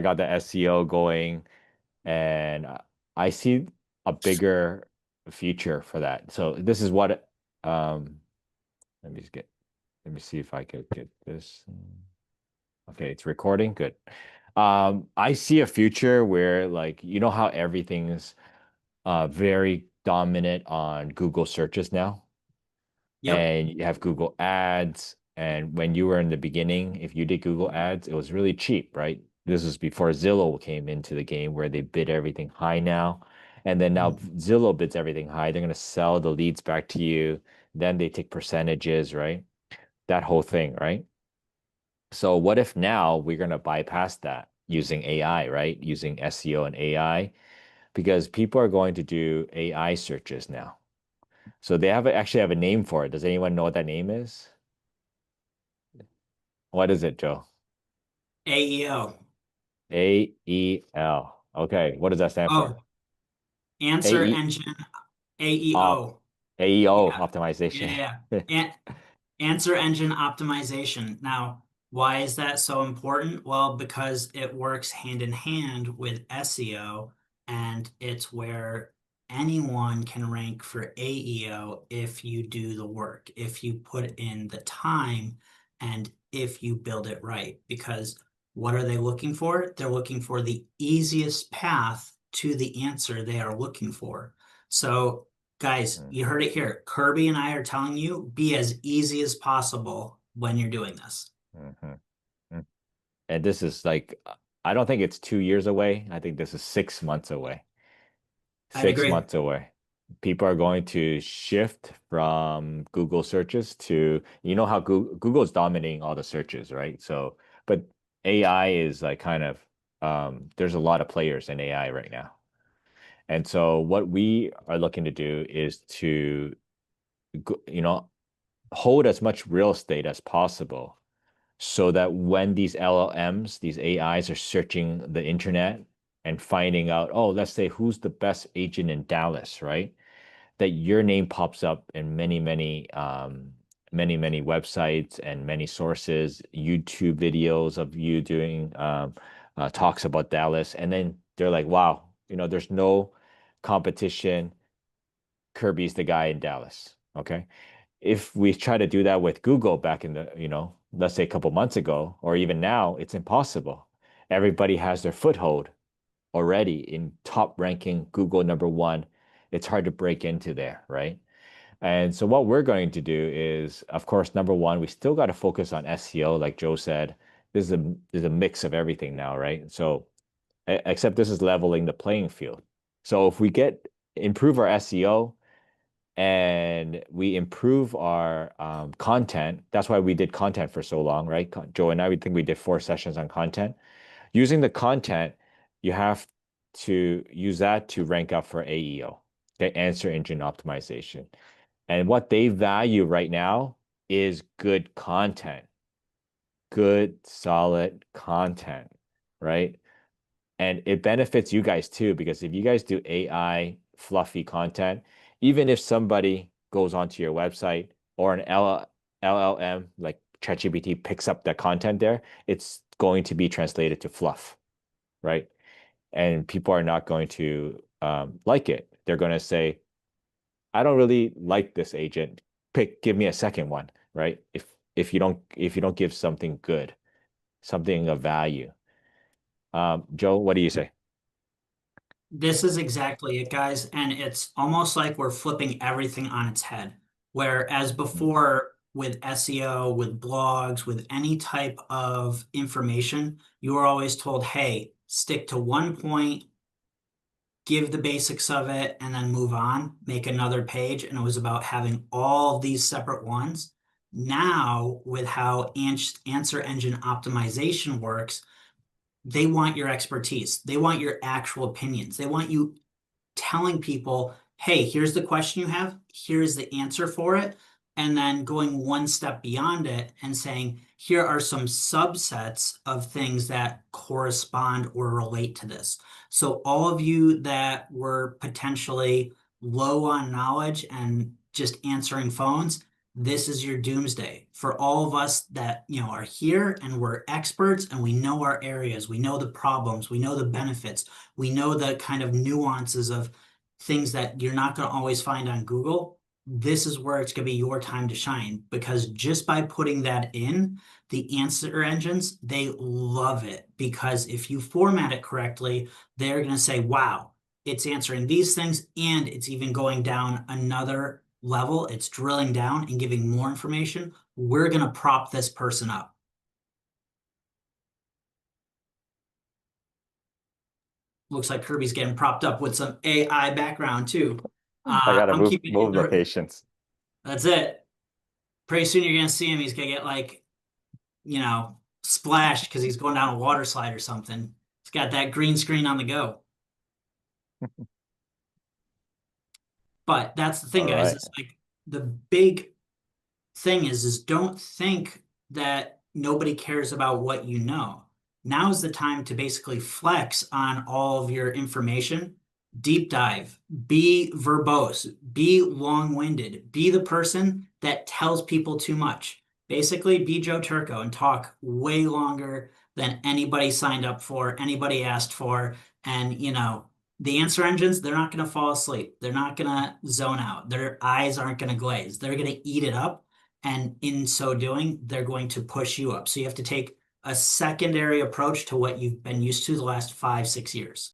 got the SEO going, and I see a bigger future for that. So this is what let me just get let me see if I could get this. Okay, it's recording. Good. I see a future where like you know how everything's very dominant on Google searches now, Yep. and you have Google Ads. And when you were in the beginning, if you did Google Ads, it was really cheap, right? This was before Zillow came into the game where they bid everything high now. And then now Mhm. Zillow bids everything high. They're going to sell the leads back to you. Then they take percentages, right? That whole thing, right? So what if now we're going to bypass that using AI, right? Using SEO and AI, because people are going to do AI searches now. So they actually have a name for it. Does anyone know what that name is? What is it, Joe? AEO. AEL. Okay, what does that stand for? Oh, answer AE engine op AEO. AEO Yeah. Yeah, optimization. yeah. And answer engine optimization. Now, why is that so important? Well, because it works hand in hand with SEO, and it's where anyone can rank for AEO if you do the work, if you put in the time, and if you build it right. Because what are they looking for? They're looking for the easiest path to the answer they are looking for. So guys, Mhm, you heard it here. Kirby and I are telling you be as easy as possible when you're doing this. mhm, mhm. And this is like, I don't think it's 2 years away. I think this is 6 months away. I'd six agree. months away. People are going to shift from Google searches to, you know how Google is dominating all the searches, right? So, but AI is like kind of, there's a lot of players in AI right now. And so what we are looking to do is to, you know, hold as much real estate as possible so that when these LLMs, these AIs are searching the internet and finding out, oh, let's say who's the best agent in Dallas, right? That your name pops up in many websites and many sources, YouTube videos of you doing talks about Dallas, and then they're like, wow, there's no competition. Kirby's the guy in Dallas. Okay. If we try to do that with Google back in the, let's say a couple months ago, or even now, it's impossible. Everybody has their foothold already in top ranking Google number 1. It's hard to break into there, right? And so what we're going to do is, of course, number 1, we still got to focus on SEO, like Joe said. This is a mix of everything now, right? So except this is leveling the playing field. So if we improve our SEO and we improve our content, that's why we did content for so long, right? Joe and I, we think we did 4 sessions on content. Using the content, you have to use that to rank up for AEO, okay, answer engine optimization. And what they value right now is good content, good, solid content, right? And it benefits you guys too, because if you guys do AI fluffy content, even if somebody goes onto your website or an LLM like ChatGPT picks up that content there, it's going to be translated to fluff, right? And people are not going to like it. They're going to say, I don't really like this agent. Give me a second one, right? If you don't give something good, something of value. Joe, what do you say? This is exactly it, guys. And it's almost like we're flipping everything on its head. Whereas Mm, before, with SEO, with blogs, with any type of information, you were always told, hey, stick to one point, give the basics of it, and then move on, make another page. And it was about having all these separate ones. Now, with how answer engine optimization works, they want your expertise. They want your actual opinions. They want you telling people, hey, here's the question you have, here's the answer for it, and then going one step beyond it and saying, here are some subsets of things that correspond or relate to this. So, all of you that were potentially low on knowledge and just answering phones, this is your doomsday. For all of us that, are here and we're experts and we know our areas, we know the problems, we know the benefits, we know the kind of nuances of things that you're not going to always find on Google. This is where it's going to be your time to shine, because just by putting that in, the answer engines, they love it, because if you format it correctly, they're going to say, wow, it's answering these things, and it's even going down another level. It's drilling down and giving more information. We're going to prop this person up. Looks like Kirby's getting propped up with some AI background too. I gotta I'm keeping move it. locations. That's it. Pretty soon you're going to see him. He's going to get splashed because he's going down a water slide or something. He's got that green screen on the go. But that's the thing, All guys. right. It's like the big thing is don't think that nobody cares about what you know. Now's the time to basically flex on all of your information, deep dive, be verbose, be long-winded, be the person that tells people too much. Basically, be Joe Turco and talk way longer than anybody signed up for, anybody asked for. And, the answer engines, they're not going to fall asleep. They're not going to zone out. Their eyes aren't going to glaze. They're going to eat it up. And in so doing, they're going to push you up. So you have to take a secondary approach to what you've been used to the last 5, 6 years.